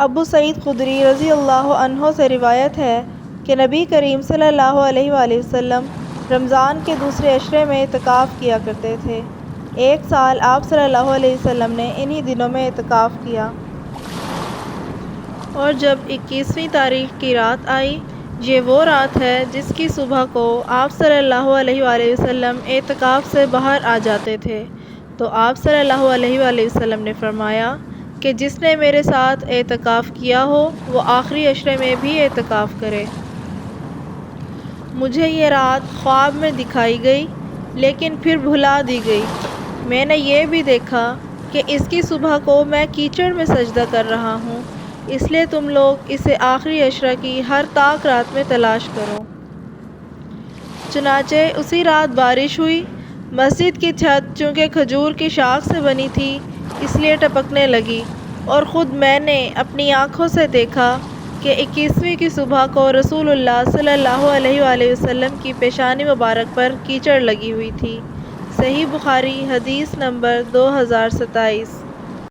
ابو سعید خدری رضی اللہ عنہ سے روایت ہے کہ نبی کریم صلی اللہ علیہ وآلہ وسلم رمضان کے دوسرے عشرے میں اعتکاف کیا کرتے تھے۔ ایک سال آپ صلی اللہ علیہ وسلم نے انہی دنوں میں اعتکاف کیا۔ اور جب 21ویں تاریخ کی رات آئی، یہ وہ رات ہے جس کی صبح کو آپ صلی اللہ علیہ وآلہ وسلم اعتکاف سے باہر آ جاتے تھے، تو آپ صلی اللہ علیہ وآلہ وسلم نے فرمایا کہ جس نے میرے ساتھ اعتکاف کیا ہو وہ آخری عشرے میں بھی اعتکاف کرے۔ مجھے یہ رات خواب میں دکھائی گئی لیکن پھر بھلا دی گئی۔ میں نے یہ بھی دیکھا کہ اس کی صبح کو میں کیچڑ میں سجدہ کر رہا ہوں، اس لیے تم لوگ اسے آخری عشرہ کی ہر طاق رات میں تلاش کرو۔ چنانچہ اسی رات بارش ہوئی۔ مسجد کی چھت چونکہ کھجور کی شاخ سے بنی تھی اس لیے ٹپکنے لگی، اور خود میں نے اپنی آنکھوں سے دیکھا کہ 21ویں کی صبح کو رسول اللہ صلی اللہ علیہ وآلہ وسلم کی پیشانی مبارک پر کیچڑ لگی ہوئی تھی۔ صحیح بخاری حدیث نمبر 2027۔